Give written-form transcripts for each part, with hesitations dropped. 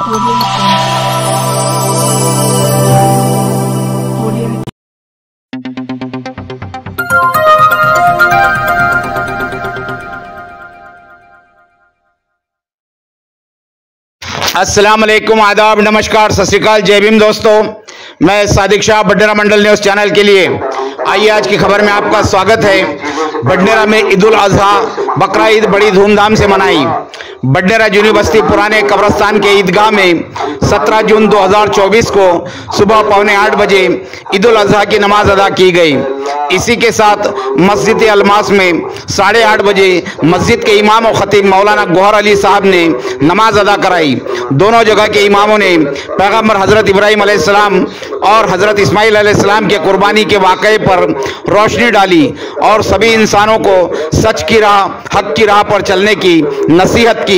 अस्सलाम वालेकुम, आदाब, नमस्कार, सत श्री अकाल, जय भीम दोस्तों। मैं सादिक शाह, बडनेरा मंडल न्यूज़ चैनल के लिए आइए आज की खबर में आपका स्वागत है। बडनेरा में ईद उल अजहा बकरा ईद बड़ी धूमधाम से मनाई। बडनेरा यूनी बस्ती पुराने कब्रस्तान के ईदगाह में 17 जून 2024 को सुबह 7:45 बजे ईद उल अजहा की नमाज अदा की गई। इसी के साथ मस्जिद अलमास में 8:30 बजे मस्जिद के इमाम और खतीब मौलाना गौहर अली साहब ने नमाज अदा कराई। दोनों जगह के इमामों ने पैगंबर हजरत इब्राहिम अलैहिस्सलाम और हजरत इस्माइल अलैहिस्सलाम के कुर्बानी के वाक़े पर रोशनी डाली और सभी इंसानों को सच की राह, हक की राह पर चलने की नसीहत की।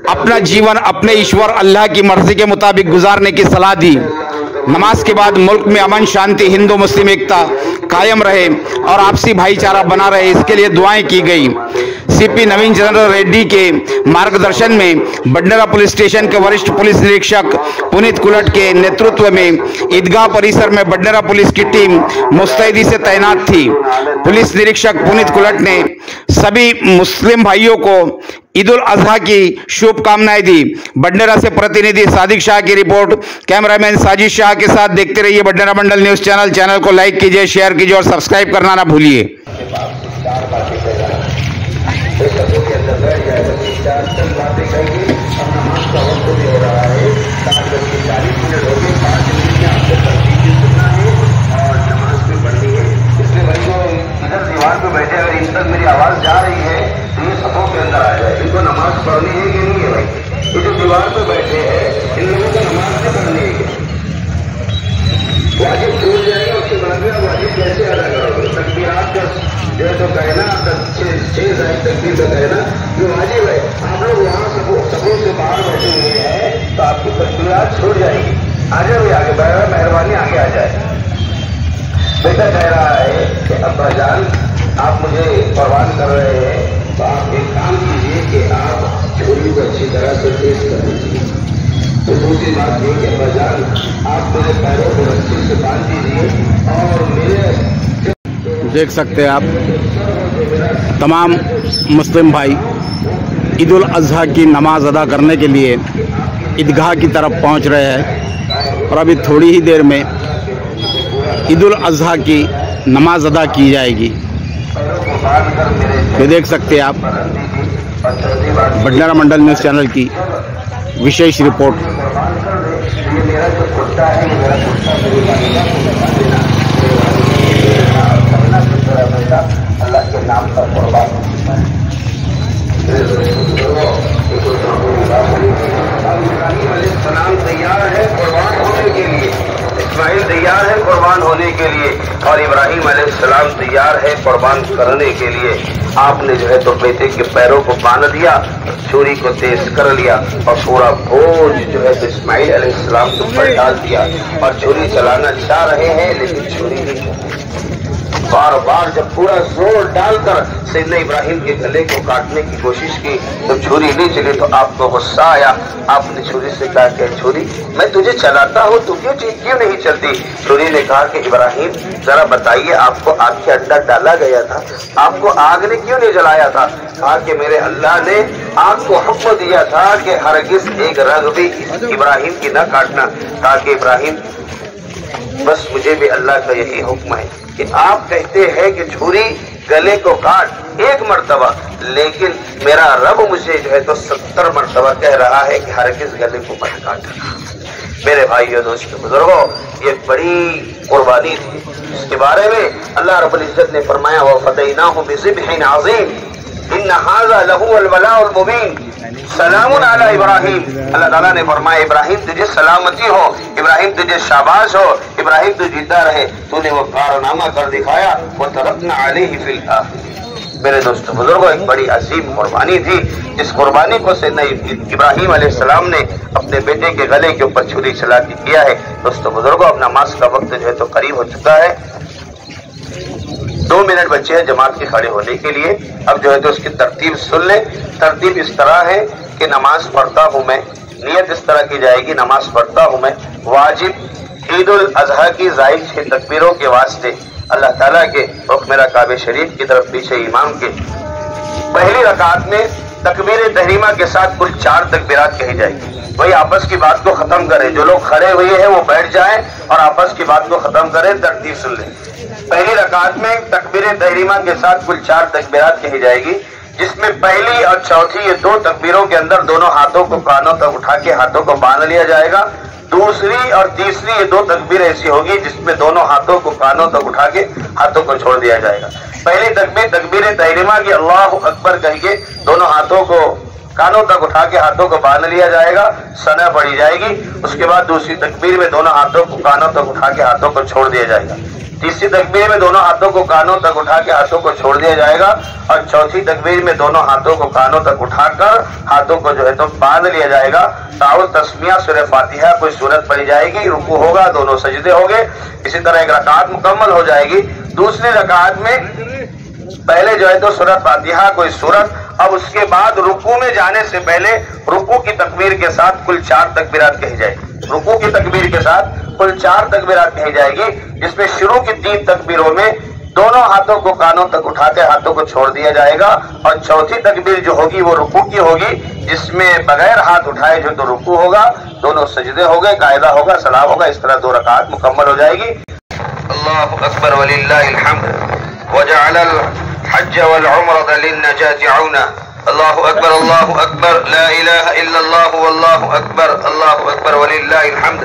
अपना जीवन अपने ईश्वर अल्लाह की मर्जी के मुताबिक गुजारने की सलाह दी। नमाज के बाद मुल्क में अमन शांति, हिंदू मुस्लिम एकता कायम रहे और आपसी भाईचारा बना रहे, इसके लिए दुआएं की गई। सीपी नवीन चंद्र रेड्डी के मार्गदर्शन में बडनेरा पुलिस स्टेशन के वरिष्ठ पुलिस निरीक्षक पुनीत कुलट के नेतृत्व में ईदगाह परिसर में बडनेरा पुलिस की टीम मुस्तैदी से तैनात थी। पुलिस निरीक्षक पुनीत कुलट ने सभी मुस्लिम भाइयों को ईद उल अजहा की शुभकामनाएं दी। बडनेरा से प्रतिनिधि सादिक शाह की रिपोर्ट। कैमरामैन साजिद शाह के साथ देखते रहिए बडनेरा मंडल न्यूज़ चैनल। चैनल को लाइक कीजिए, शेयर कीजिए और सब्सक्राइब करना ना भूलिए। बैठे अगर इन तक मेरी आवाज जा रही है तो ये सबों के अंदर आ जाए। इनको नमाज पढ़नी है कि नहीं है भाई? ये जो दीवार पे बैठे हैं इन लोगों को नमाज नहीं पढ़नी है। वाजिब छूट जाएगा, उसके बाद में वाजिब कैसे अदा करोगे? तकबीरात का जो है तो कहना, 6 तकबीर का कहना जो वाजिब है। आप लोग वहाँ सबों से बाहर बैठे हुए हैं तो आपकी तकबीरात छूट जाएगी। आ जाओ आगे, मेहरबानी आगे आ जाए। बेटा कह रहा है कि अब्बा जान आप मुझे परवान कर रहे हैं तो आप एक काम कीजिए कि आप छोरी को अच्छी तरह से पेश कर दीजिए। तो दूसरी बात ये कि अब्बा जान आप मेरे पैरों को रस्सी से बांध दीजिए और मेरे देख सकते हैं आप तमाम मुस्लिम भाई ईद उल अजहा की नमाज अदा करने के लिए ईदगाह की तरफ पहुंच रहे हैं और अभी थोड़ी ही देर में ईद उल अजहा की नमाज अदा की जाएगी। ये देख सकते हैं आप बडनेरा मंडल न्यूज़ चैनल की विशेष रिपोर्ट। अल्लाह के नाम पर कुर्बान सलाम तैयार है कुर्बान होने के लिए, इस्माइल तैयार है कुर्बान होने के लिए और इब्राहिम अलैहिस्सलाम तैयार है कुर्बान करने के लिए। आपने जो है तो बेटे के पैरों को बांध दिया, छुरी को तेज कर लिया और पूरा बोझ जो है तो इस्माइल अलैहिस्सलाम के ऊपर डाल दिया और छुरी चलाना चाह रहे हैं लेकिन छुरी नहीं। बार बार जब पूरा जोर डालकर सैयदना इब्राहिम के गले को काटने की कोशिश की तो छुरी नहीं चली तो आपको गुस्सा आया। आपने छुरी से कहा कि छुरी मैं तुझे चलाता हूँ, तू क्यों नहीं चलती? छुरी ने कहा कि इब्राहिम जरा बताइए, आपको आग के अंदर डाला गया था, आपको आग ने क्यों नहीं जलाया था? कहा कि मेरे अल्लाह ने आग को हुक्म दिया था कि हरगिज एक रग भी इब्राहिम की न काटना। कहा कि इब्राहिम बस मुझे भी अल्लाह का यही हुक्म है कि आप कहते हैं कि छुरी गले को काट 1 मरतबा, लेकिन मेरा रब मुझे जो है तो 70 मरतबा कह रहा है कि हरगिज गले को मत काट। मेरे भाइयों, दोस्तों, बुजुर्गों, ये बड़ी कुर्बानी थी। इसके बारे में अल्लाह रब्बुल इज्जत ने फरमाया व फदैनाहु बिज़िब्हिन अज़ीम इन्न हाज़ा लहुल बलाउल मुबीन सलामुन अला इब्राहिम। अल्लाह ताला ने फरमाया इब्राहिम तुझे सलामती हो, इब्राहिम तुझे शाबाश हो, इब्राहिम तू जिंदा रहे, तूने वो कारनामा कर दिखाया। वो तरकना अलैहि फिल आखिरीन। मेरे दोस्तों बुजुर्गों, एक बड़ी अजीम कुर्बानी थी। इस कुर्बानी को सैयदना इब्राहिम अलैहिस्सलाम ने अपने बेटे के गले के ऊपर छुरी चला के किया है। दोस्तों बुजुर्गों, अब नमाज का वक्त जो है तो करीब हो चुका है। 2 मिनट बचे हैं जमात के खड़े होने के लिए। अब जो है तो उसकी तरतीब सुन ले। तरतीब इस तरह है कि नमाज पढ़ता हूं मैं, नियत इस तरह की जाएगी, नमाज पढ़ता हूं मैं वाजिब ईद उल अजहा की जायद 6 तकबीरों के वास्ते अल्लाह ताला के रुख मेरा काबे शरीफ की तरफ पीछे इमाम के। पहली रकात में तकबीर तहरीमा के साथ कुल 4 तकबीरात कही जाएगी। वही आपस की बात को खत्म करें, जो लोग खड़े हुए हैं वो बैठ जाएं और आपस की बात को खत्म करें, तरतीब सुन लें। पहली रकात में तकबीर तहरीमा के साथ कुल 4 तकबीरात कही जाएगी, जिसमें पहली और चौथी ये 2 तकबीरों के अंदर दोनों हाथों को कानों तक उठा के हाथों को बांध लिया जाएगा। दूसरी और तीसरी ये 2 तकबीर ऐसी होगी जिसमें दोनों हाथों को कानों तक उठा के हाथों को छोड़ दिया जाएगा। पहली तकबीर तकबीर तहरीमा की अल्लाहु अकबर कह के दोनों हाथों को कानों तक उठा के हाथों को बांध लिया जाएगा, सना पड़ी जाएगी। उसके बाद दूसरी तकबीर में दोनों हाथों को कानों तक उठा के हाथों को छोड़ दिया जाएगा। तीसरी तकबीर में दोनों हाथों को कानों तक उठा के हाथों को छोड़ दिया जाएगा और चौथी तकबीर में दोनों हाथों को कानों तक उठाकर हाथों को जो है तो बांध लिया जाएगा। ताउल तस्मिया सूरह फातिहा कोई सूरत पढ़ी जाएगी, रुकू होगा, दोनों सजदे होंगे। इसी तरह एक रकात मुकम्मल हो जाएगी। दूसरी रकात में पहले जो है तो सूरह फातिहा कोई सूरत, अब उसके बाद रुकू में जाने से पहले रुकू की तकबीर के साथ कुल 4 तकबीरात कही जाएगी। रुकू की तकबीर के साथ कुल 4 तकबीरात कही जाएगी, जिसमें शुरू की 3 तकबीरों में दोनों हाथों को कानों तक उठाते हाथों को छोड़ दिया जाएगा और चौथी तकबीर जो होगी वो रुकू की होगी, जिसमें बगैर हाथ उठाए जो तो रुकू होगा, दोनों सजदे हो गए, कायदा होगा, सलाम होगा। इस तरह 2 रकात मुकम्मल हो जाएगी। अल्लाहु अकबर वलिल्लाहिल हम्द वजअलल हज्ज वल उम्रता लिन्नजाति औना। अल्लाहु अकबर ला इलाहा इल्लल्लाहु वल्लाहु अकबर अल्लाहु अकबर वलिल्लाहिल हम्द।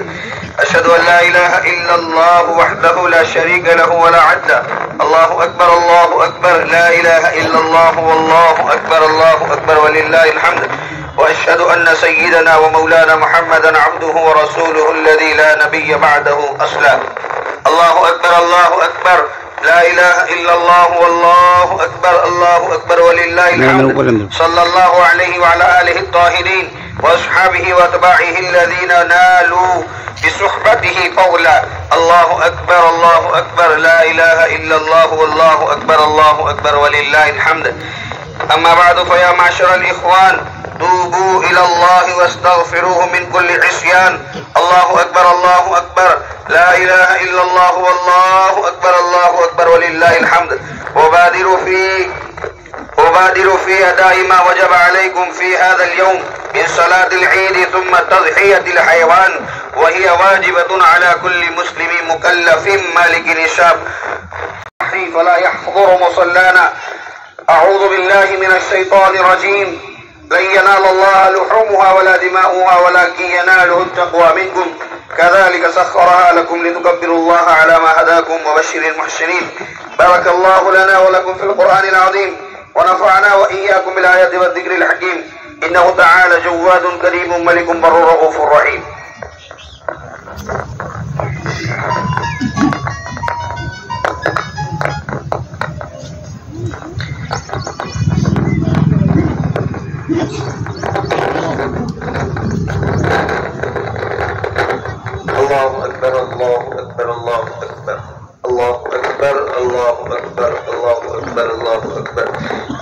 अशहदु अन ला इलाहा इल्लल्लाहु वहदहु ला शरीका लहु व ला अद्ला। अल्लाहु अकबर ला इलाहा इल्लल्लाहु वल्लाहु अकबर वलिल्लाहिल हम्द। वअशहदु अन्न सय्यिदना व मौलाना मुहम्मदन अब्दुहु व रसूलुहु अल्लज़ी ला नबिय्य बअदहु अस्ला। अल्लाहु अकबर ला इलाहा इल्लल्लाहु वल्लाहु अकबर वलिल्लाहिल हम्द। सल्लल्लाहु अलैहि व अला आलिहि त्ताहिरीन व अस्हाबिहि व अतबाइहि अल्लज़ीना नालू बिसुहबतिहि फौला। अल्लाहु अकबर ला इलाहा इल्लल्लाहु वल्लाहु अकबर वलिल्लाहिल हम्द। अम्मा बअदु फया माशरल इख्वान तूबू इलल्लाहि वस्तगफिरूहु मिन कुल्लि इस्यान। अल्लाहु अकबर ला इलाहा इल्लल्लाहु वल्लाहु अकबर वलिल्लाहिल हम्द। वबादिरु फी अदाई मा वजब अलैकुम फी हादल यौम मिन सलातिल ईद थुम्मा तज़हियतिल हयवान व हिय वाजिबतुन अला कुल्ली मुस्लिमिन मुकल्लफिन मालिकिन निशाब फला यहज़ुरु मुसल्लाना। अऊज़ु बिल्लाहि मिनश शैतानिर रजीम। लन यनालल्लाह लुहूमुहा वला दिमाउहा वलाकिन यनालुहु अत-तक़वा मिनकुम कज़ालिक सख़्ख़रहा लकुम लितुकब्बिरुल्लाहा अला मा हदाकुम व बश्शिरिल मुहसिनीन। बारकल्लाहु लना व लकुम फिल क़ुरआनिल अज़ीम व नफ़अना व इय्याकुम बिल आयाति वज़ ज़िक्रिल हकीम। इन्नहु तआला जव्वादुन करीमुन मलिकुन बर्रुर रऊफ़ुर रहीम। अल्लाहु अकबर अल्लाहु अकबर अल्लाहु अकबर अल्लाहु अकबर अल्लाहु अकबर अल्लाहु अकबर अल्लाहु अकबर।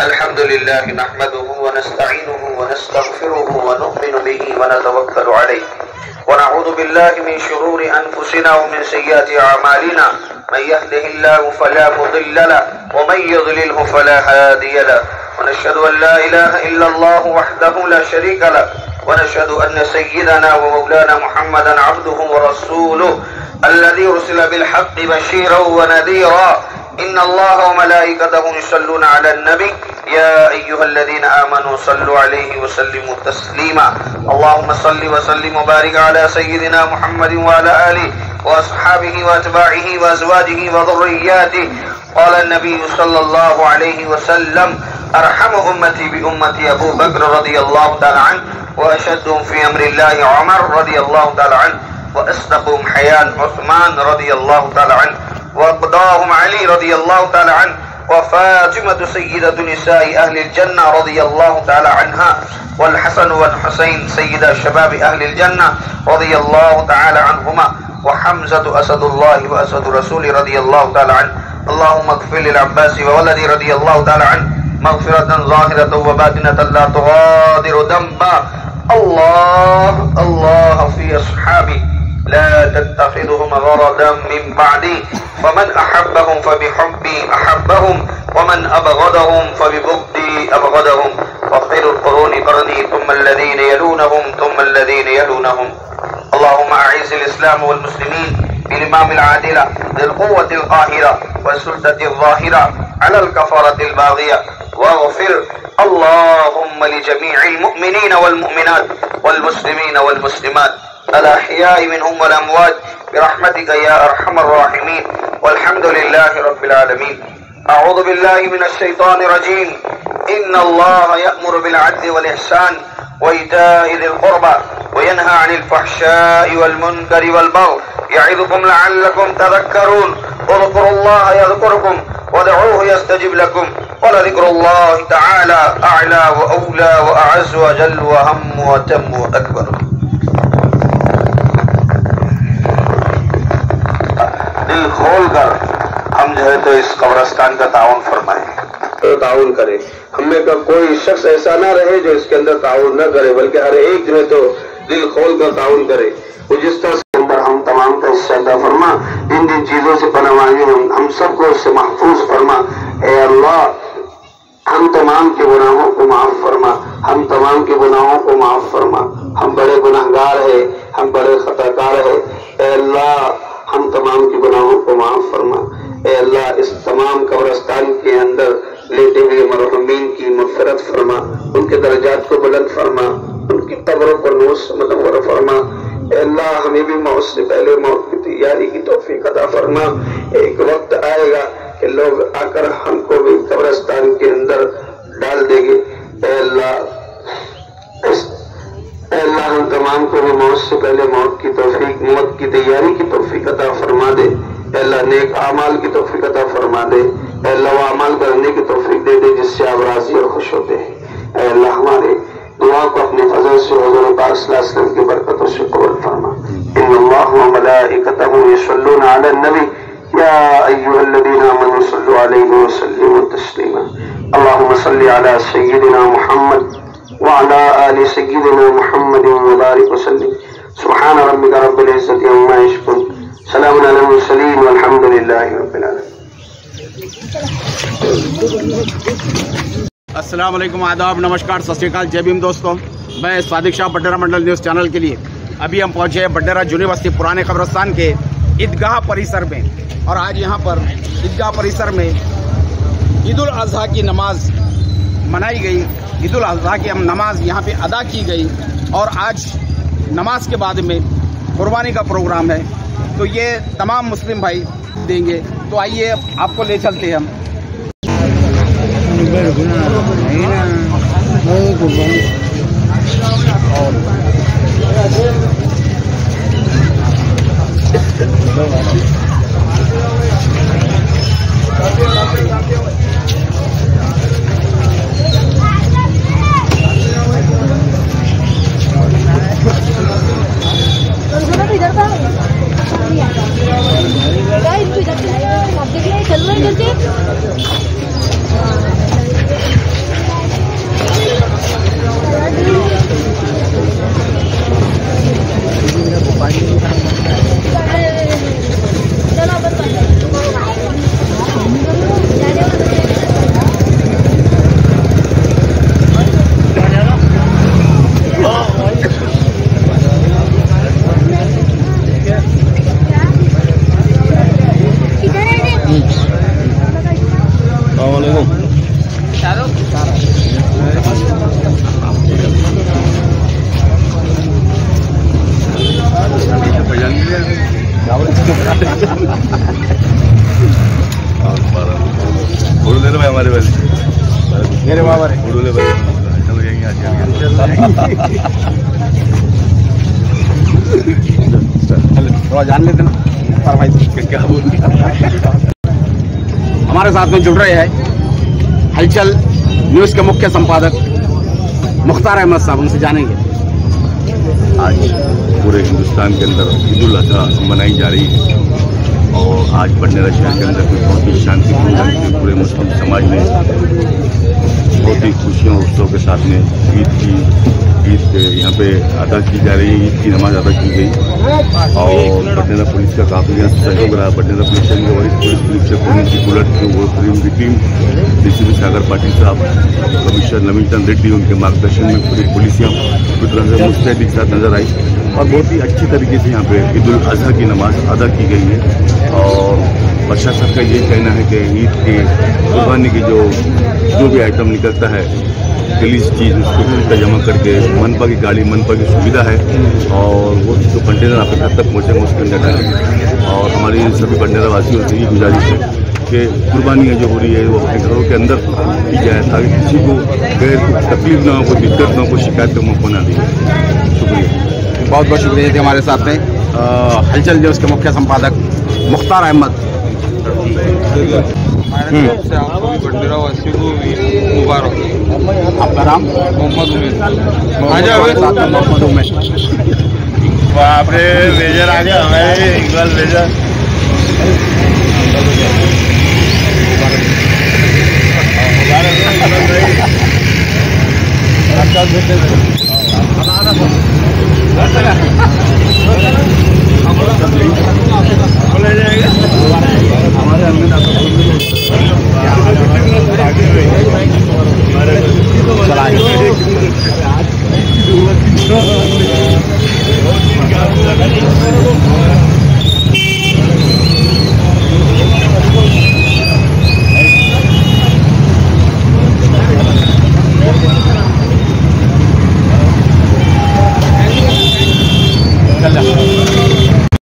अल्हम्दुलिल्लाहि नहमदुहु व नस्तईनुहु व नस्तगफिरुहु व नु'मिनु बिही व नतवक्कलु अलैहि व नऊज़ु बिल्लाहि मिन शुरूरि अनफुसिना व मिन सय्यिआति अअमालिना। मन यहदिहिल्लाहु फला मुदिल्ल लहु व मन युद्लिलहु फला हादिय लहु। व नशहदु अन ला इलाहा इल्लल्लाहु वहदहु ला शरीका लहु व नशहदु अन्न सय्यिदना व मौलाना मुहम्मदन अब्दुहु व रसूलुहु अल्लज़ी उर्सिला बिल हक़्क़ि बशीरन व नज़ीरा। इन्नल्लाहा व मलाइकतहु युसल्लूना अलन नबी या अय्युहल्लज़ीना आमनू सल्लु अलैहि व सल्लिमू तस्लीमा। अल्लाहुम्मा सल्लि व सल्लिम व बारिक अला सय्यिदिना मुहम्मदिन व अला आलिहि व अस्हाबिहि व अतबाइहि व अज़वाजिहि व ज़ुर्रिय्यातिहि। क़ाला नबी सल्लल्लाहु अलैहि व सल्लम अरहम उम्मती बि उम्मती अबू बकर रज़ियल्लाहु तआला अन्हु व अशद्दुहुम फी अम्रिल्लाहि उमर रज़ियल्लाहु तआला अन्हु व अस्दक़ुहुम हयान उस्मान रज़ियल्लाहु तआला अन्हु व अक़दाहुम अली रज़ियल्लाहु तआला अन्हु व फ़ातिमतु सय्यिदतु निसाइ अहलिल जन्नह रज़ियल्लाहु तआला अन्हा वल हसन वल हुसैन सय्यिदा शबाबि अहलिल जन्नह रज़ियल्लाहु तआला अन्हुमा व हम्ज़तु असदुल्लाहि व असदु रसूलि रज़ियल्लाहु तआला अन्हु। अल्लाहुम्मा इग़फ़िर लिल अब्बास व वलदि रज़ियल्लाहु तआला अन्हु मग़फ़िरतन ज़ाहिरतन व बातिनतन ला तुग़ादिरु दम्बा अल्लाह अल्लाह फी अस्हाबी ला तत्तखिदुहुम गरदन मिन बअदी फमन अहब्बहुम फबिहुब्बी अहब्बहुम वमन अबगदहुम फबिबुग़दी अबगदहुम व खैरुल क़ुरूनि क़रनी थुम्मा अल्लज़ीना यलूनहुम थुम्मा अल्लज़ीना यलूनहुम। अल्लाहुम्मा अइज़्ज़िल इस्लाम वल मुस्लिमीन बिल-इमाम al-आदिल बिल-क़ुव्वति al-क़ाहिरा वस-सुल्तति al-ज़ाहिरा अला al-कफ़रति al-बाग़िया वग़फ़िर अल्लाहुम्मा लिजमीइल मुअमिनीन वल मुअमिनात वल मुस्लिमीन वल मुस्लिमात अल-अहयाइ मिनहुम वल अमवात बिरहमतिका या अरहमर राहिमीन वल्हम्दुलिल्लाहि रब्बिल आलमीन। अऊज़ु बिल्लाहि मिनश शैतानिर रजीम। इन्नल्लाहा यअमुरु बिल अदलि वल इहसान व ईताइ ज़िल क़ुरबा व यनहा अनिल फ़हशाइ वल मुनकरि वल बग़य यइज़ुकुम लअल्लकुम तज़क्करून। उज़्कुरुल्लाहा यज़कुरुकुम वदऊहु यस्तजिब लकुम वलज़िक्रुल्लाहि तआला अअला व औला व अअज़्ज़ व जल्ल व अहम्म व अतम व अकबर। दिल खोलकर हम जो है तो इस कब्रिस्तान का ताउन फरमाएं, तो ताउन करें। हमें का कोई शख्स ऐसा ना रहे जो इसके अंदर ताउन न करे, बल्कि हर एक जो है तो दिल खोल कर ताउन करे। वो जिस तरह से अंदर हम तमाम का हिस्सा अदा फरमा, जिन जिन चीजों से पनाह मांगे हम सबको उससे महफूज फरमा। ए अल्लाह, हम तमाम के गुनाहों को माफ फरमा, हम तमाम के गुनाहों को माफ फरमा। हम बड़े गुनाहगार है, हम बड़े खताकार है। ए अल्लाह, हम तमाम के गुनाहों को माफ फरमा। ए अल्लाह, इस तमाम कब्रिस्तान के अंदर लेटे हुए मरहूमीन की मग़फ़िरत फरमा, उनके दर्जात को बुलंद फरमा, उनकी कब्रों को नूर से मुनव्वर फरमा। ए अल्लाह, हमें भी मौत से पहले मौत की तैयारी की तौफीक अता फरमा। एक वक्त आएगा कि लोग आकर हमको भी कब्रिस्तान के अंदर डाल देंगे। ए अल्लाह, हम तमाम को भी मौत से पहले मौत की तैयारी की तौफीक अता फरमा दे। अल्लाह, नेक आमाल की तौफीक अता फरमा दे। अल्लाह, वो अमाल करने की तौफीक दे दे जिससे आप राजी और खुश होते हैं। अल्लाह, हमारे दुआ को अपने फजल से हुज़ूर पाक सल्लल्लाहु अलैहि वसल्लम की बरकतों से कबूल फरमा। इन्नल्लाह व मलाइकतहु यसल्लूना अलन नबी या अय्युहल्लज़ीना आमनू सल्लु अलैहि व सल्लिमू तस्लीमा। अल्लाहुम्मा सल्लि अला सय्यिदिना मुहम्मद व अला आलि सय्यिदिना मुहम्मद व बारिक वसल्लिम। सुब्हान रब्बिका रब्बिल इज़्ज़ति अम्मा यसिफून, सलामुन अलल मुरसलीन वल्हम्दुलिल्लाहि रब्बिल आलमीन। अस्सलाम वालेकुम, आदाब, नमस्कार, सत श्री अकाल, जय भीम दोस्तों। मैं सादिक शाह बड्डेरा मंडल न्यूज़ चैनल के लिए अभी हम पहुंचे हैं बड्डेरा जूनी बस्ती पुराने कब्रिस्तान के ईदगाह परिसर में। और आज यहां पर ईदगाह परिसर में ईद उल अज़हा की नमाज मनाई गई। ईद उल अज़हा की हम नमाज यहाँ पे अदा की गई और आज नमाज के बाद में कुर्बानी का प्रोग्राम है, तो ये तमाम मुस्लिम भाई देंगे। तो आइए आपको ले चलते हैं हम। हमारे वाले मेरे बाबा रे उड़ूले भाई चल गए आज थोड़ा जान लेते ना भाई क्या बोल हमारे साथ में जुड़ रहे हैं हलचल न्यूज़ के मुख्य संपादक मुख्तार अहमद साहब, उनसे जानेंगे। आज पूरे हिंदुस्तान के अंदर ईद उल अज़हा मनाई जा रही है और आज बडनेरा शहर के अंदर भी बहुत ही शांतिपूर्ण पूरे मुस्लिम समाज में बहुत ही खुशियों उत्सव के साथ में ईद की ईद यहाँ पे अदा की जा रही है। ईद की नमाज अदा की गई और बडनेरा पुलिस का काफ़ी यहाँ सहयोग रहा। बडनेरा पुलिस स्टेशन के वरिष्ठ पुलिस निरीक्षक उनकी बुलेट उनकी टीम डीसीपी सागर पाटिल साहब, कमिश्नर नवीन चंद रेड्डी, उनके मार्गदर्शन में पूरी पुलिस यहाँ पूरी तरह से मुस्तैदी के साथ नजर आई और बहुत ही अच्छी तरीके से यहाँ पे ईद उल अजहा की नमाज अदा की गई है। और प्रशासन का ये कहना है कि ईद की कुर्बानी की जो भी आइटम निकलता है पुलिस चीज़ उसको जमा करके मनपा की गाड़ी, मनपा की सुविधा है और वो जो कंटेनर आपके घर तक पहुँचे उसके अंदर डालेंगे। और हमारी सभी बडनेरा वासियों से ये गुजारिश है कि कुर्बानियाँ जो हो रही है वो अपने घरों के अंदर की जाए ताकि किसी को गैर तकलीफ ना हो, कोई दिक्कत ना हो, कोई शिकायत का मौका ना दिए। शुक्रिया, बहुत बहुत शुक्रिया थे हमारे साथ में हलचल न्यूज़ के मुख्य संपादक मुख्तार अहमद। बडनेरा वासियों को मुबारक। आपका नाम? मोहम्मद उमेश। बाप रे, मेजर आ गया हमारे इकबाल मेजर।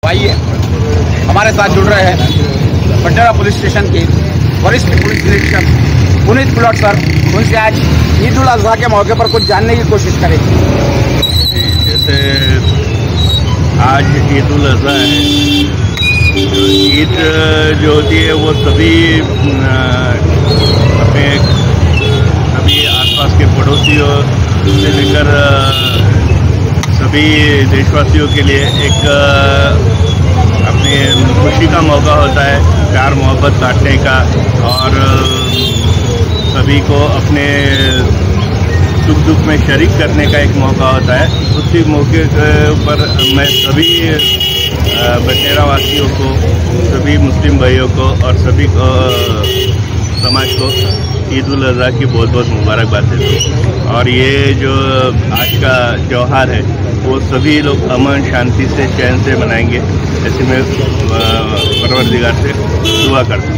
आइए हमारे साथ जुड़ रहे हैं बडनेरा पुलिस स्टेशन के वरिष्ठ पुलिस निरीक्षक पुनीत पुलट सर। उनसे आज ईद उल अजहा के मौके पर कुछ जानने की कोशिश करेंगे। जैसे आज ईद उल अजहा है, ईद जो होती है वो सभी अपने सभी आसपास के पड़ोसियों से लेकर सभी देशवासियों के लिए एक अपनी खुशी का मौका होता है, प्यार मोहब्बत बांटने का और सभी को अपने सुख दुख में शरीक करने का एक मौका होता है। उसी मौके पर मैं सभी बडनेरा वासियों को, सभी मुस्लिम भाइयों को और सभी समाज को ईद उल अजहा की बहुत बहुत मुबारकबाद देता हूँ। और ये जो आज का त्यौहार है वो सभी लोग अमन शांति से चैन से मनाएंगे, ऐसे मैं परवरदिगार से दुआ करता हूँ।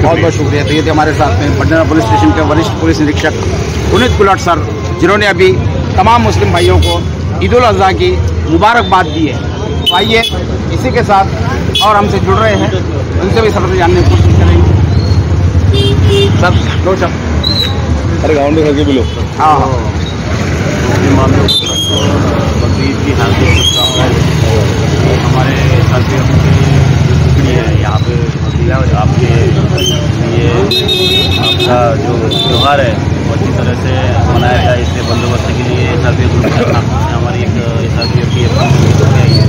बहुत बहुत शुक्रिया। तो ये थे हमारे साथ में बडनेरा पुलिस स्टेशन के वरिष्ठ पुलिस निरीक्षक पुनीत पुलट सर, जिन्होंने अभी तमाम मुस्लिम भाइयों को ईद उल अजहा की मुबारकबाद दी है। तो आइए इसी के साथ और हमसे जुड़ रहे हैं, उनसे भी सबसे जानने की कोशिश करेंगे। सर दो शब्द। अरे गाँव में करके बोलो। हाँ हाँ। बकरीद की हार्दिक शुभकामनाएं। हमारे साथियों की है यहाँ पे आपके ये आपका जो त्यौहार है वो अच्छी तरह से मनाया जाए, इसके बंदोबस्त के लिए हमारी एक साथियों की आई है।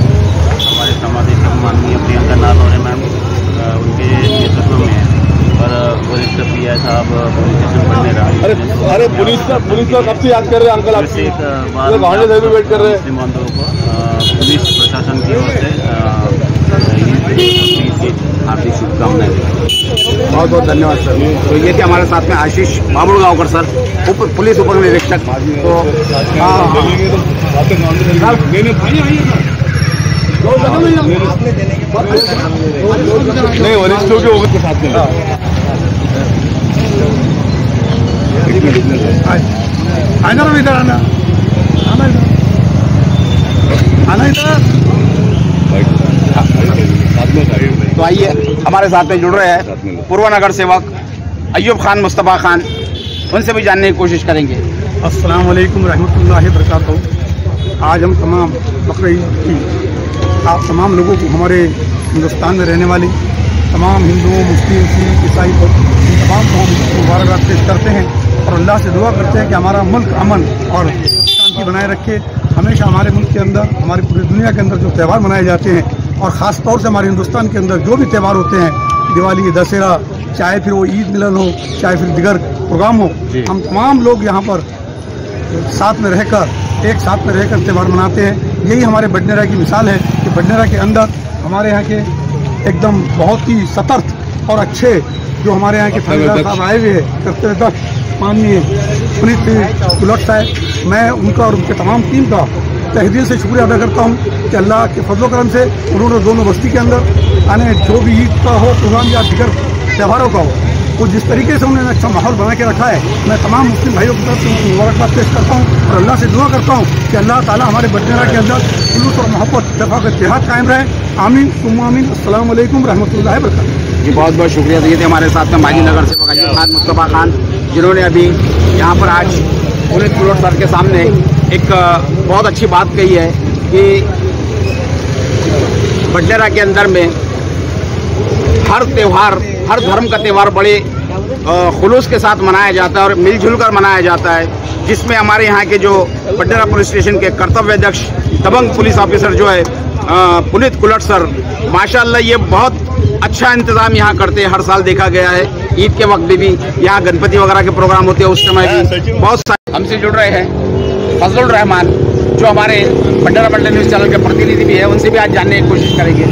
हमारे समाधि से माननीय प्रियंका नालोरे मैम उनके नेतृत्व में है और वरिष्ठ पीआई साहब पुलिस स्टेशन बडनेरा। अरे पुलिस का कब से याद कर रहे हैं अंकल? आप वेट कर रहे हैं मुस्लिम बांधवों को पुलिस प्रशासन की ओर से हार्दिक शुभकामनाएं। बहुत बहुत धन्यवाद सर। तो ये थे हमारे साथ में आशीष बाबुड़गांवकर सर, पुलिस उप निरीक्षक। तो नहीं वरिष्ठों के साथ में आना इधर आना इधर। तो आइए हमारे साथ में जुड़ रहे हैं पूर्व नगर सेवक अय्यूब खान मुस्तफ़ा खान, उनसे भी जानने की कोशिश करेंगे। अस्सलाम वालेकुम रहमतुल्लाहि बरकातहू। आज हम तमाम बकरीद की आप तमाम लोगों को, हमारे हिंदुस्तान में रहने वाले तमाम हिंदुओं, मुस्लिम, सिख, ईसाई को तमाम को हम मुबारकबाद पेश करते हैं और अल्लाह से दुआ करते हैं कि हमारा मुल्क अमन और शांति बनाए रखे। हमेशा हमारे मुल्क के अंदर, हमारी पूरी दुनिया के अंदर जो त्यौहार मनाए जाते हैं और ख़ास तौर से हमारे हिंदुस्तान के अंदर जो भी त्यौहार होते हैं, दिवाली, दशहरा, चाहे फिर वो ईद मिलन हो, चाहे फिर दिगर प्रोग्राम हो, हम तमाम लोग यहाँ पर साथ में रहकर एक साथ में रहकर त्यौहार मनाते हैं। यही हमारे बडनेरा की मिसाल है कि बडनेरा के अंदर हमारे यहाँ के एकदम बहुत ही सतर्क और अच्छे जो हमारे यहाँ के थानेदार साहब आए हुए हैं, कर्तव्यदक्ष माननीय पुनीत कुलट साहब, मैं उनका और उनके तमाम टीम का तहे दिल से शुक्रिया अदा करता हूँ कि अल्लाह के फजल करम से उन्होंने दोनों बस्ती के अंदर आने जो भी ईद का हो, कुर्बान या दिगर त्योहारों का हो, वो जिस तरीके से उन्होंने अच्छा माहौल बना के रखा है, मैं तमाम मुस्लिम भाइयों की तरफ से उनको मुबारकबाद पेश करता हूँ और अल्लाह से दुआ करता हूँ कि अल्लाह ताला हमारे बडनेरा के अंदर जुलूस और मोहब्बत इत्तेफाक इत्तेहाद कायम रहे। आमीन सुम्मा आमीन। अस्सलाम वालेकुम रहमतुल्लाहि व बरकातहू। जी बहुत बहुत शुक्रिया। तो ये थे हमारे साथ में माजी नगर सेवक अजीम खान मुस्तफ़ा खान, जिन्होंने अभी यहाँ पर आज पुनीत कुलट सर के सामने एक बहुत अच्छी बात कही है कि बडनेरा के अंदर में हर त्यौहार, हर धर्म का त्यौहार बड़े खुलूस के साथ मनाया जाता है और मिलजुल कर मनाया जाता है, जिसमें हमारे यहाँ के जो बडनेरा पुलिस स्टेशन के कर्तव्यदक्ष दबंग पुलिस ऑफिसर जो है पुनीत कुलट सर, माशाल्लाह ये बहुत अच्छा इंतजाम यहाँ करते हैं। हर साल देखा गया है, ईद के वक्त भी यहाँ गणपति वगैरह के प्रोग्राम होते हैं, उस समय भी बहुत सारे हमसे जुड़ रहे हैं फजलुर रहमान, जो हमारे बडनेरा मंडल न्यूज़ चैनल के प्रतिनिधि भी है, उनसे भी आज जानने की कोशिश करेंगे।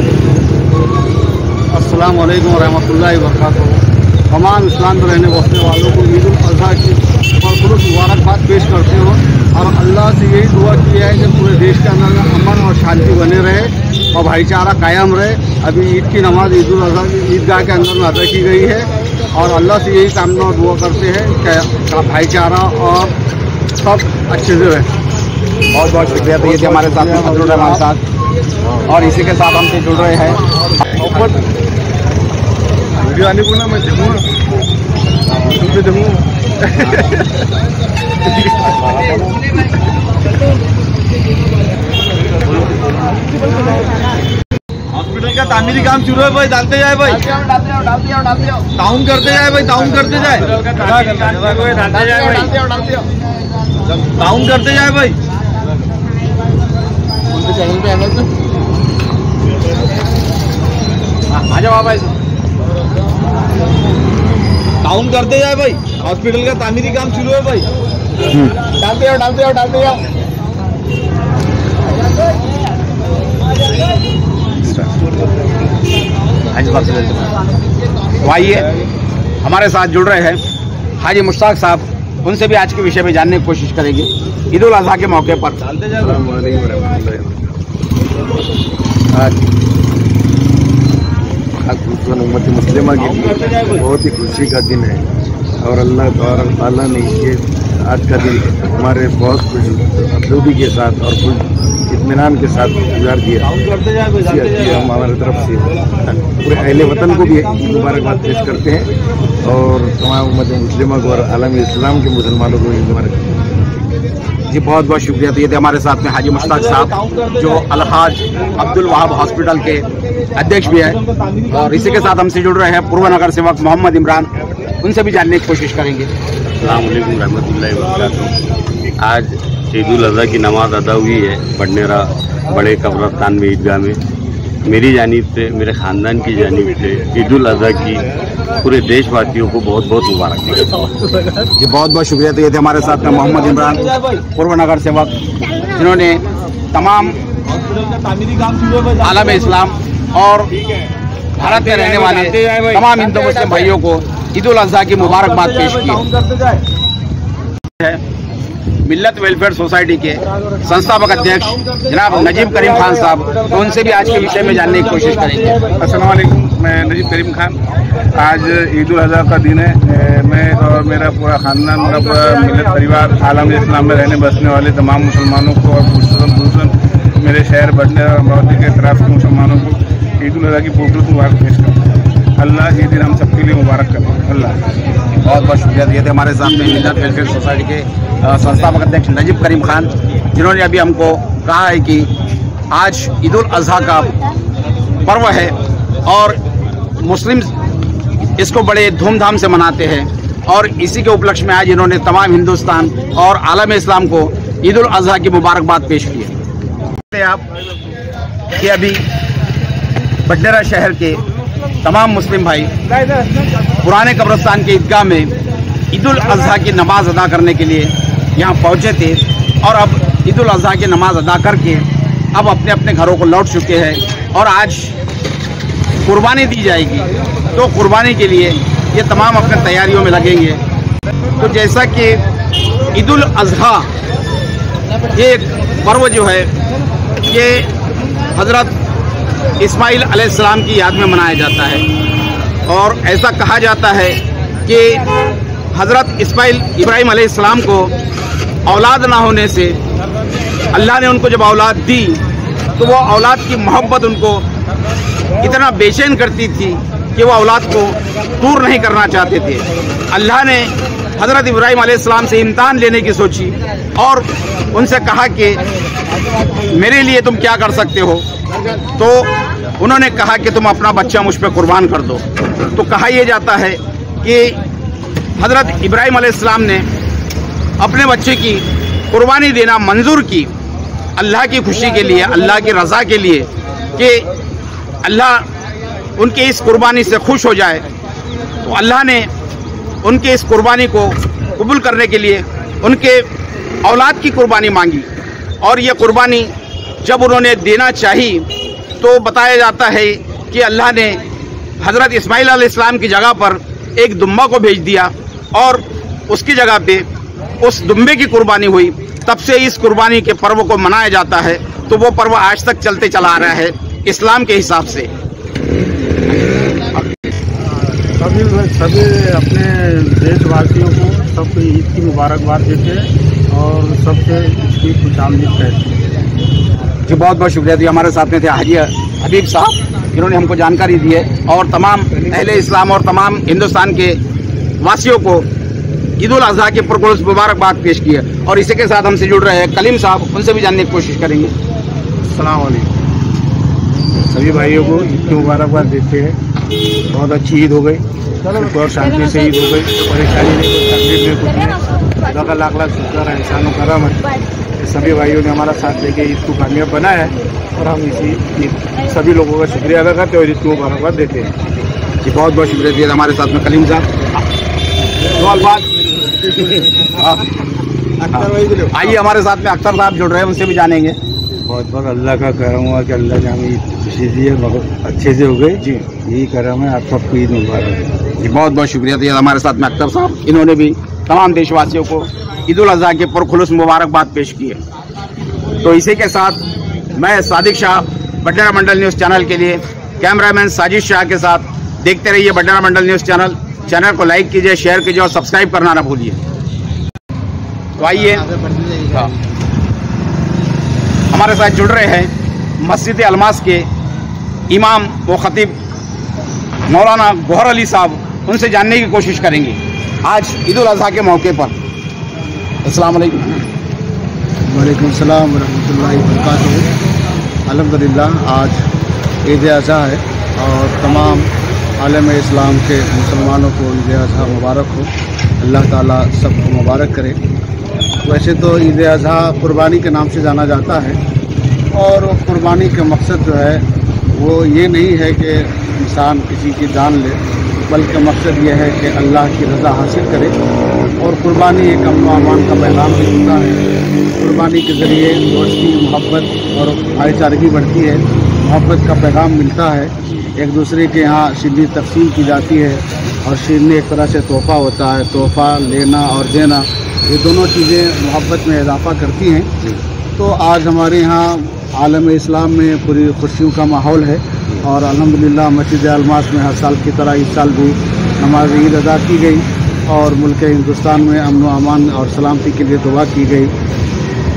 अस्सलाम वालेकुम रहमतुल्लाहि व बरकातहू। तमाम इस्लाम में रहने बसने वालों को ईद उल अज़हा की बरखुरूस मुबारकबाद पेश करते हो और अल्लाह से यही दुआ की है कि पूरे देश के अंदर अमन और शांति बने रहे और भाईचारा कायम रहे। अभी ईद की नमाज ईद उल अज़हा की ईदगाह के अंदर में अदा की गई है और अल्लाह से यही कामना और दुआ करते हैं कि भाईचारा और सब अच्छे से रहे। बहुत बहुत शुक्रिया। तो ये थे हमारे साथ में फजलुर रहमान साहब और इसी के साथ हमसे जुड़ रहे हैं वीडियो आने को ना मैं देखूँगा हॉस्पिटल का तामीरी काम शुरू है भाई, डालते जाए भाई, टाउन करते जाए भाई, टाउन करते जाए, टाउन करते जाए भाई। आ जाओ भाई, टाउन करते जाए भाई, हॉस्पिटल का तामीरी काम शुरू है भाई, डालते जाओ डालते जाओ डालते जाओ। आइए हमारे साथ जुड़ रहे हैं हाजी मुश्ताक साहब, उनसे भी आज के विषय में जानने की कोशिश करेंगे ईद उल अज़हा के मौके पर। आज उम्मत मुस्लिमा के लिए बहुत ही खुशी का दिन है और अल्लाह ताला ने ये आज का दिन हमारे बहुत खुश अफसोदी के साथ और खुश इत्मीनान के साथ गुजार किया। हम हमारी तरफ से पूरे अहले वतन को भी मुबारकबाद पेश करते हैं और तमाम उम्मत मुस्लिमा को और आलम इस्लाम के मुसलमानों को भी मुबारक। जी बहुत बहुत शुक्रिया। तो ये थे हमारे साथ में हाजी मुश्ताक साहब, जो अलहाज अब्दुल वहाब हॉस्पिटल के अध्यक्ष भी है, और इसी के साथ हमसे जुड़ रहे हैं पूर्व नगर सेवक मोहम्मद इमरान, उनसे भी जानने की कोशिश करेंगे। अस्सलाम वालेकुम रहमतुल्लाहि व बरकातहू। आज ईद उल अज़हा की नमाज अदा हुई है बडनेरा बड़े कब्रिस्तान में ईदगाह में। मेरी जानिब से, मेरे ख़ानदान की जानिब से ईद उल अज़हा की पूरे देशवासियों को बहुत बहुत मुबारक। जी बहुत बहुत शुक्रिया। तो ये थे हमारे साथ में मोहम्मद इमरान, पूर्व नगर सेवक, जिन्होंने तमाम आलम इस्लाम और भारत में रहने वाले तमाम हिंदू मुस्लिम भाइयों को ईद उल अज़हा की मुबारकबाद पेश की है। मिल्लत वेलफेयर सोसाइटी के संस्थापक अध्यक्ष जनाब नजीब करीम खान साहब, तो उनसे भी आज के विषय में जानने की कोशिश करेंगे। अस्सलाम वालेकुम, मैं नजीब करीम खान। आज ईद उल अज़हा का दिन है। मैं और मेरा पूरा ख़ानदान, मेरा पूरा मिल्लत परिवार, आलम इस्लाम में रहने बसने वाले तमाम मुसलमानों को और खुसूसन मेरे शहर बडनेरा अमरावती के तरफ के मुसलमानों को ईद उल अज़हा की खूबसूरत मुबारक पेश करता हूँ। अल्लाह ये दिन हम सबके लिए मुबारक करें। अल्लाह बहुत बहुत शुक्रिया। ये थे हमारे साथ में मिल्लत वेलफेयर सोसाइटी के संस्थापक अध्यक्ष नजीब करीम खान, जिन्होंने अभी हमको कहा है कि आज ईद उल अज़हा का पर्व है और मुस्लिम इसको बड़े धूमधाम से मनाते हैं, और इसी के उपलक्ष्य में आज इन्होंने तमाम हिंदुस्तान और आलम इस्लाम को ईद उल अज़हा की मुबारकबाद पेश की है। आप कि अभी बडनेरा शहर के तमाम मुस्लिम भाई पुराने कब्रिस्तान के ईदगाह में ईद उल अज़हा की नमाज अदा करने के लिए यहाँ पहुँचे थे और अब ईद उल अज़हा की नमाज़ अदा करके अब अपने अपने घरों को लौट चुके हैं और आज कुर्बानी दी जाएगी। तो कुर्बानी के लिए ये तमाम अपने तैयारियों में लगेंगे। तो जैसा कि ईद उल अज़हा ये एक पर्व जो है ये हज़रत इस्माइल अलैहिस्सलाम की याद में मनाया जाता है और ऐसा कहा जाता है कि हज़रत इब्राहीम अलैहिस्सलाम को औलाद ना होने से अल्लाह ने उनको जब औलाद दी तो वो औलाद की मोहब्बत उनको इतना बेचैन करती थी कि वो औलाद को दूर नहीं करना चाहते थे। अल्लाह ने हज़रत इब्राहीम अलैहिस्सलाम से इम्तिहान लेने की सोची और उनसे कहा कि मेरे लिए तुम क्या कर सकते हो। तो उन्होंने कहा कि तुम अपना बच्चा मुझ पर कुर्बान कर दो। तो कहा यह जाता है कि हज़रत इब्राहीम अलैहिस्सलाम ने अपने बच्चे की कुर्बानी देना मंजूर की अल्लाह की खुशी के लिए, अल्लाह की रज़ा के लिए कि अल्लाह उनके इस कुर्बानी से खुश हो जाए। तो अल्लाह ने उनके इस कुर्बानी को कबूल करने के लिए उनके औलाद की कुर्बानी मांगी और ये कुर्बानी जब उन्होंने देना चाही तो बताया जाता है कि अल्लाह ने हज़रत इस्माइल अलैहिस्सलाम की जगह पर एक दुम्बा को भेज दिया और उसकी जगह पे उस दुम्बे की कुर्बानी हुई। तब से इस कुर्बानी के पर्व को मनाया जाता है। तो वो पर्व आज तक चलते चला आ रहा है इस्लाम के हिसाब से। सभी अपने देशवासियों को सबको ईद की मुबारकबाद देते हैं और सबसे इसकी खुशामदीद कहते हैं। जी बहुत बहुत शुक्रिया। तो हमारे साथ में थे हाजी हबीब साहब, जिन्होंने हमको जानकारी दी है और तमाम अहले इस्लाम और तमाम हिंदुस्तान के वासियों को ईद उल अज़हा की पुरखुलूस मुबारकबाद पेश की है। और इसी के साथ हमसे जुड़ रहे हैं कलीम साहब, उनसे भी जानने की कोशिश करेंगे। अस्सलाम वालेकुम। सभी भाइयों को ईद की मुबारकबाद देते हैं। बहुत अच्छी ईद हो गई, सुख और शांति से ईद हो गई, परेशानी नहीं, कोई तकलीफ नहीं, कुछ नहीं। खुदा का लाख लाख शुक्र है, इंसानों का करम है। सभी भाइयों ने हमारा साथ लेके ईद को कामयाब बनाया है और हम इसी सभी लोगों का शुक्रिया अदा करते हैं और ईद की मुबारकबाद देते हैं। जी बहुत बहुत शुक्रिया दिया। हमारे साथ में कलीम साहब, आइए हमारे साथ में अख्तर साहब जुड़ रहे हैं, उनसे भी जानेंगे। बहुत बहुत अल्लाह का करम हुआ कि अल्लाह ने हमें ईद खुशी दी है, बहुत अच्छे से हो गई जी। यही करम है, आप सबको ईद मुबारक जी। बहुत बहुत शुक्रिया दिया। हमारे साथ में अख्तर साहब, इन्होंने भी तमाम देशवासियों को ईद उल अज़हा के पुरखुलूस मुबारकबाद पेश की है। तो इसी के साथ मैं सादिक शाह बडनेरा मंडल न्यूज़ चैनल के लिए कैमरामैन साजिद शाह के साथ देखते रहिए बडनेरा मंडल न्यूज़ चैनल। चैनल को लाइक कीजिए, शेयर कीजिए और सब्सक्राइब करना ना भूलिए। तो आइए हमारे साथ जुड़ रहे हैं मस्जिद अलमास के इमाम व खतीब मौलाना गौहर अली साहब, उनसे जानने की कोशिश करेंगे आज ईद उल अज़हा के मौके पर। अस्सलाम वालेकुम। वालेकुम सलाम व रहमतुल्लाहि व बरकातहू। अल्हम्दुलिल्लाह आज ईद अज़हा है और तमाम आलम इस्लाम के मुसलमानों को ईद अज़हा मुबारक हो। अल्लाह ताला सबको मुबारक करे। वैसे तो ईद अज़हा कुर्बानी के नाम से जाना जाता है और कुर्बानी का मकसद जो है वो ये नहीं है कि इंसान किसी की जान ले, बल्कि मकसद ये है कि अल्लाह की रज़ा हासिल करे। और कुर्बानी एक अमन व अमान का पैगाम भी होता है। कुर्बानी के ज़रिए दोस्ती, मोहब्बत और भाईचारगी बढ़ती है, मोहब्बत का पैगाम मिलता है, एक दूसरे के यहाँ शीरनी तकसीम की जाती है और शीरनी एक तरह से तोहफ़ा होता है। तोहफ़ा लेना और देना, ये दोनों चीज़ें मोहब्बत में इजाफ़ा करती हैं। तो आज हमारे यहाँ आलम इस्लाम में पूरी खुशियों का माहौल है और अल्हम्दुलिल्लाह मस्जिद अलमास में हर साल की तरह इस साल भी नमाज ईद अदा की गई और मुल्क हिंदुस्तान में अमन व अमान और सलामती के लिए दुआ की गई।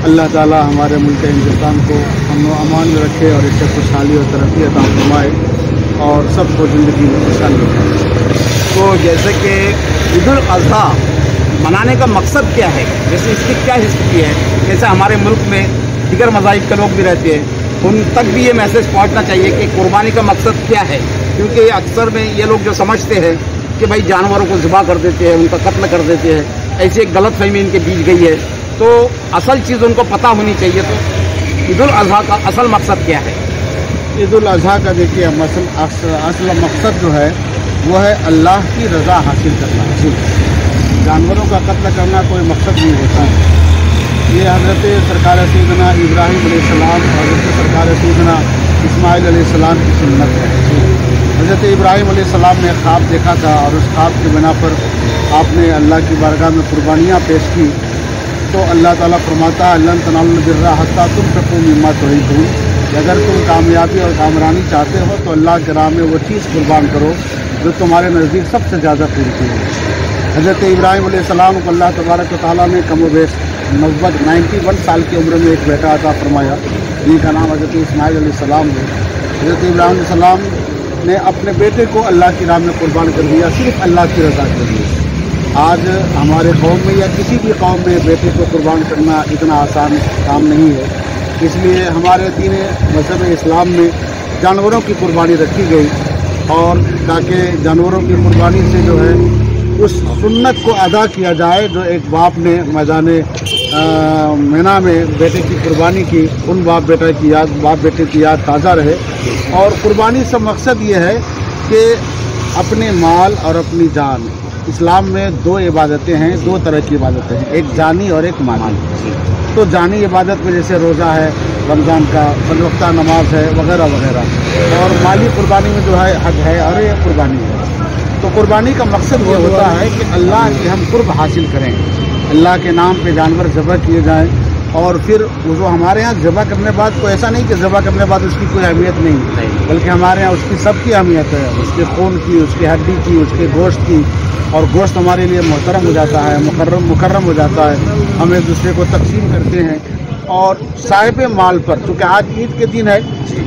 अल्लाह ताला हमारे मुल्क हिंदुस्तान को अमन व अमान में रखे और इससे खुशहाली और तरक्की अता फरमाए और सबको ज़िंदगी में खुशहाली रखे। तो जैसे कि ईद उल अज़हा मनाने का मकसद क्या है, जैसे इसकी क्या हिस्ट्री है, जैसे हमारे मुल्क में दीगर मज़ाहिब के लोग भी रहते हैं, उन तक भी ये मैसेज पहुंचना चाहिए कि कुर्बानी का मकसद क्या है। क्योंकि अक्सर में ये लोग जो समझते हैं कि भाई जानवरों को ज़िबा कर देते हैं, उनका कत्ल कर देते हैं, ऐसी एक गलत फहमी इनके बीच गई है। तो असल चीज़ उनको पता होनी चाहिए। तो ईद उल अज़हा का असल मकसद क्या है? ईद उल अज़हा का देखिए असल मकसद जो है वो है अल्लाह की रज़ा हासिल करना। जानवरों का कत्ल करना कोई मकसद नहीं होता है। ये हज़रत सरकार सैयदना इब्राहीम अलैहिस्सलाम और हज़रत सरकार सैयदना इस्माइल अलैहिस्सलाम की सुन्नत है। हज़रत इब्राहीम अलैहिस्सलाम ने ख्वाब देखा था और उस ख्वाब के बिना पर आपने अल्लाह की बारगाह में कुर्बानियाँ पेश की, तो अल्लाह ताला फरमाता है अल्लाह तनालुल बिर्रा हत्ता तुनफ़िक़ू मिम्मा तुहिब्बून, अगर तुम कामयाबी और कामरानी चाहते हो तो अल्लाह के राह में वो चीज़ कुर्बान करो जो तुम्हारे नज़दीक सबसे ज़्यादा कीमती है। हज़रत इब्राहीम अलैहिस्सलाम को अल्लाह तबारक व तआला ने कमोबेश 91 साल की उम्र में एक बेटा अता फरमाया, जिनका नाम हज़रत इस्माइल अलैहिस्सलाम है। हज़रत इब्राहीम अलैहिस्सलाम ने अपने बेटे को अल्लाह की राह में कुर्बान कर दिया, सिर्फ अल्लाह की रज़ा के लिए। आज हमारे कौम में या किसी भी कौम में बेटे को कुर्बान करना इतना आसान काम नहीं है, इसलिए हमारे दीन मज़हब इस्लाम में जानवरों की कुर्बानी रखी गई, और ताकि जानवरों की कुर्बानी से जो है उस सुन्नत को अदा किया जाए जो एक बाप ने मैदान मिना में बेटे की कुर्बानी की, उन बाप बेटे की याद ताज़ा रहे। और कुर्बानी से मकसद ये है कि अपने माल और अपनी जान, इस्लाम में दो इबादतें हैं, दो तरह की इबादतें हैं, एक जानी और एक माली। तो जानी इबादत में जैसे रोज़ा है, रमज़ान का, पंजवक्ता नमाज है, वगैरह वगैरह, और माली कुर्बानी में जो है हज है और ये कुर्बानी है। तो कुर्बानी का मकसद ये होता है कि अल्लाह के हम कुर्ब हासिल करें, अल्लाह के नाम पे जानवर ज़बह किए जाएं, और फिर वो हमारे यहाँ ज़बह करने के बाद कोई ऐसा नहीं कि ज़बह करने के बाद उसकी कोई अहमियत नहीं, बल्कि हमारे यहाँ उसकी सबकी अहमियत है, उसके खून की, उसकी हड्डी की, उसके गोश्त की, और गोश्त हमारे लिए मोहतरम हो जाता है, मुकर्रम हो जाता है, हम एक दूसरे को तकसीम करते हैं। और साहिब माल पर, चूँकि आज ईद के दिन है,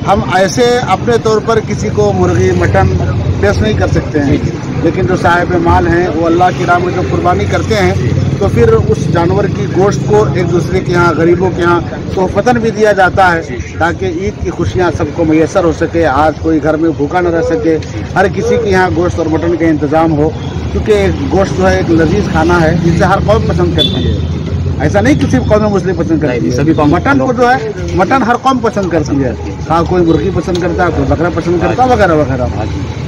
हम ऐसे अपने तौर पर किसी को मुर्गी मटन पेश नहीं कर सकते हैं, लेकिन जो साहिब माल हैं वो अल्लाह की राह में जो कुर्बानी करते हैं, तो फिर उस जानवर की गोश्त को एक दूसरे के यहाँ, गरीबों के यहाँ तोहफ़तन भी दिया जाता है, ताकि ईद की खुशियाँ सबको मैसर हो सके, आज कोई घर में भूखा न रह सके, हर किसी के यहाँ गोश्त और मटन का इंतज़ाम हो। क्योंकि गोश्त जो है एक लजीज खाना है जिसे हर कौम पसंद करती है, ऐसा नहीं किसी कौम मुस्लिम पसंद करती है, सभी कौम मटन को जो है मटन हर कौम पसंद करती है, हाँ कोई मुर्गी पसंद करता है, कोई बकरा पसंद करता है, वगैरह वगैरह।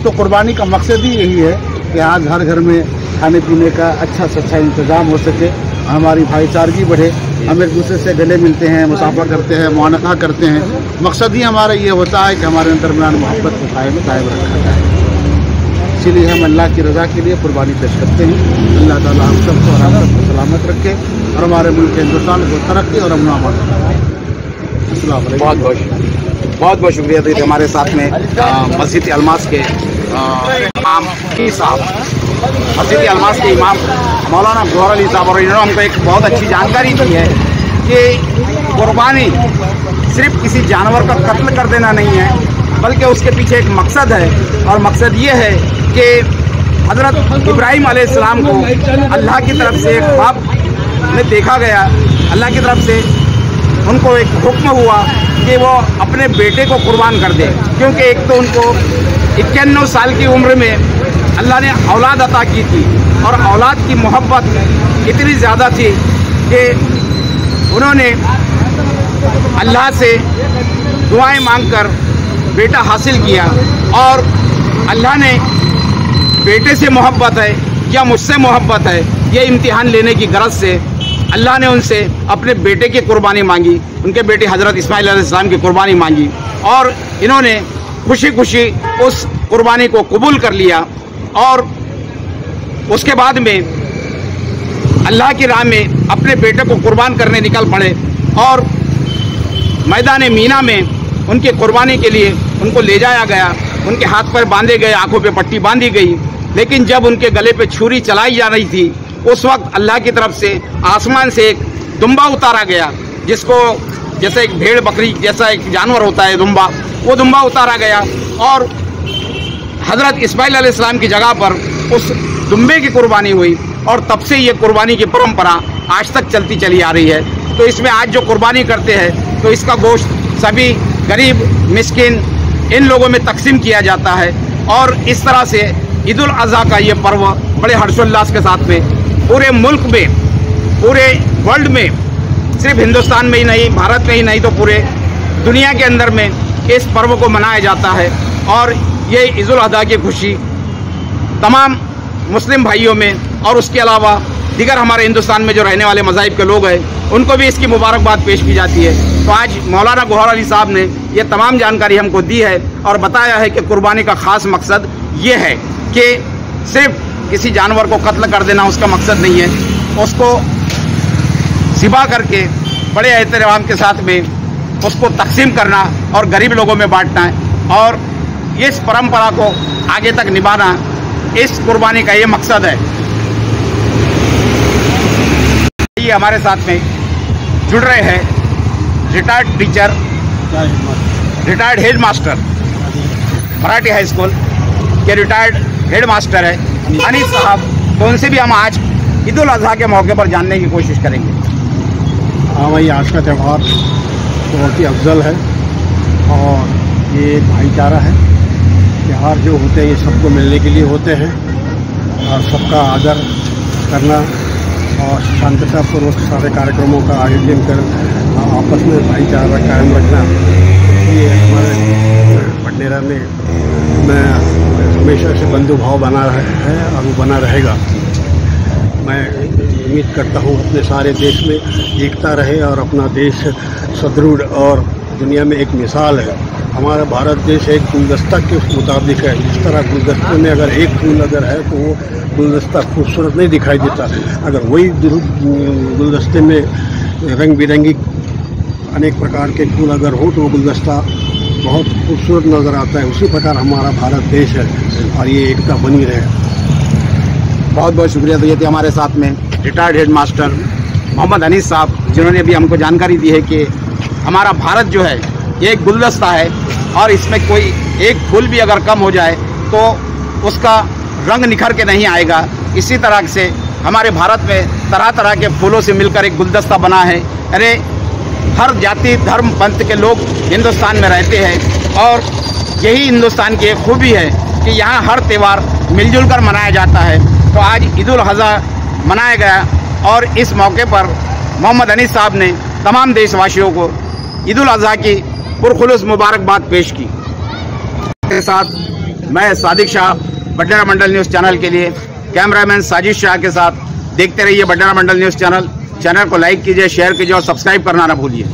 तो कुर्बानी का मकसद ही यही है कि आज हर घर में खाने पीने का अच्छा से अच्छा इंतज़ाम हो सके, हमारी भाईचारगी बढ़े, हम एक दूसरे से गले मिलते हैं, मुसाफा करते हैं, मुआनका करते हैं। मकसद ही हमारा ये होता है कि हमारे दरमियान मोहब्बत को कायम रखा जाए। इसीलिए हम अल्लाह की रज़ा के लिए कुर्बानी पेश करते हैं। अल्लाह ताला हम सबको और हम सबको सलामत रखे और हमारे मुल्क हिंदुस्तान को तरक्की और अमन अमान रखे। बहुत बहुत शुक्रिया थे हमारे साथ में मस्जिद अलमास के इमाम साहब, मस्जिद अलमास के इमाम मौलाना गौहर अली साहब, और इन्होंने हमको एक बहुत अच्छी जानकारी दी है कि कुर्बानी सिर्फ किसी जानवर का कत्ल कर देना नहीं है, बल्कि उसके पीछे एक मकसद है, और मकसद ये है कि हज़रत इब्राहीम अलैहिस्सलाम को अल्लाह की तरफ से एक ख्वाब में देखा गया, अल्लाह की तरफ से उनको एक हुक्म हुआ कि वो अपने बेटे को कुर्बान कर दे, क्योंकि एक तो उनको 91 साल की उम्र में अल्लाह ने औलाद अता की थी, और औलाद की मोहब्बत इतनी ज़्यादा थी कि उन्होंने अल्लाह से दुआएं मांगकर बेटा हासिल किया, और अल्लाह ने बेटे से मोहब्बत है या मुझसे मोहब्बत है, ये इम्तिहान लेने की गरज से अल्लाह ने उनसे अपने बेटे की कुर्बानी मांगी, उनके बेटे हज़रत इस्माइल अलैहिस्सलाम की कुर्बानी मांगी, और इन्होंने खुशी खुशी उस कुर्बानी को कबूल कर लिया। और उसके बाद में अल्लाह की राह में अपने बेटे को कुर्बान करने निकल पड़े, और मैदान मीना में उनकी कुर्बानी के लिए उनको ले जाया गया, उनके हाथ पर बांधे गए, आंखों पे पट्टी बांधी गई, लेकिन जब उनके गले पे छुरी चलाई जा रही थी, उस वक्त अल्लाह की तरफ से आसमान से एक दुम्बा उतारा गया, जिसको जैसे एक भेड़ बकरी जैसा एक जानवर होता है दुम्बा, वो दुम्बा उतारा गया, और हज़रत इस्माइल अलैहिस्सलाम की जगह पर उस दुम्बे की कुर्बानी हुई, और तब से ये कुर्बानी की परंपरा आज तक चलती चली आ रही है। तो इसमें आज जो कुर्बानी करते हैं तो इसका गोश्त सभी गरीब मिस्किन इन लोगों में तकसीम किया जाता है, और इस तरह से ईद उल अज़हा का ये पर्व बड़े हर्षोल्लास के साथ में पूरे मुल्क में, पूरे वर्ल्ड में, सिर्फ हिंदुस्तान में ही नहीं, भारत में ही नहीं, तो पूरे दुनिया के अंदर में इस पर्व को मनाया जाता है। और ये ईद उल अज़हा की खुशी तमाम मुस्लिम भाइयों में और उसके अलावा दीगर हमारे हिंदुस्तान में जो रहने वाले मज़ाहिब के लोग हैं उनको भी इसकी मुबारकबाद पेश की जाती है। तो आज मौलाना गौहर अली साहब ने ये तमाम जानकारी हमको दी है और बताया है कि कुर्बानी का ख़ास मकसद ये है कि सिर्फ किसी जानवर को कत्ल कर देना उसका मकसद नहीं है, उसको ज़िबा करके बड़े एहतराम के साथ में उसको तकसीम करना और गरीब लोगों में बांटना है और इस परंपरा को आगे तक निभाना इस कुर्बानी का ये मकसद है। ये हमारे साथ में जुड़ रहे हैं retired teacher, retired head master, Marathi high school के रिटायर्ड हेड मास्टर है अनीस साहब। तो उनसे भी हम आज ईद उल अज़हा के मौके पर जानने की कोशिश करेंगे। हाँ भाई, आज का त्यौहार बहुत ही अफजल है और ये भाईचारा है। त्यौहार जो होते हैं ये सबको मिलने के लिए होते हैं और सबका आदर करना और शांततापूर्वक सारे कार्यक्रमों का आयोजन कर आपस में भाईचारा कायम रखना, ये हमारे बडनेरा में हमेशा से बंधु भाव बना है और वो बना रहेगा। मैं उम्मीद करता हूँ अपने सारे देश में एकता रहे और अपना देश सुदृढ़ और दुनिया में एक मिसाल है। हमारा भारत देश एक गुलदस्ता के मुताबिक है। जिस तरह गुलदस्ते में अगर एक फूल अगर है तो वो गुलदस्ता खूबसूरत नहीं दिखाई देता, अगर वही गुलदस्ते में रंग बिरंगी अनेक प्रकार के फूल अगर हो तो वो गुलदस्ता बहुत खूबसूरत नज़र आता है। उसी प्रकार हमारा भारत देश है और ये एकता बनी रहे। बहुत बहुत शुक्रिया। तो ये थे हमारे साथ में retired head master Mohammad Anis साहब, जिन्होंने भी हमको जानकारी दी है कि हमारा भारत जो है ये एक गुलदस्ता है और इसमें कोई एक फूल भी अगर कम हो जाए तो उसका रंग निखर के नहीं आएगा। इसी तरह से हमारे भारत में तरह तरह के फूलों से मिलकर एक गुलदस्ता बना है। अरे हर जाति धर्म पंथ के लोग हिंदुस्तान में रहते हैं और यही हिंदुस्तान की एक खूबी है कि यहाँ हर त्यौहार मिलजुल कर मनाया जाता है। तो आज ईद उल अज़हा मनाया गया और इस मौके पर मोहम्मद अनीस साहब ने तमाम देशवासियों को ईद उल अज़हा की पुरखुलूस मुबारकबाद पेश की। के साथ मैं सादिक शाह, बडनेरा मंडल न्यूज़ चैनल के लिए कैमरामैन साजिद शाह के साथ। देखते रहिए बडनेरा मंडल न्यूज़ चैनल को लाइक कीजिए, शेयर कीजिए और सब्सक्राइब करना ना भूलिए।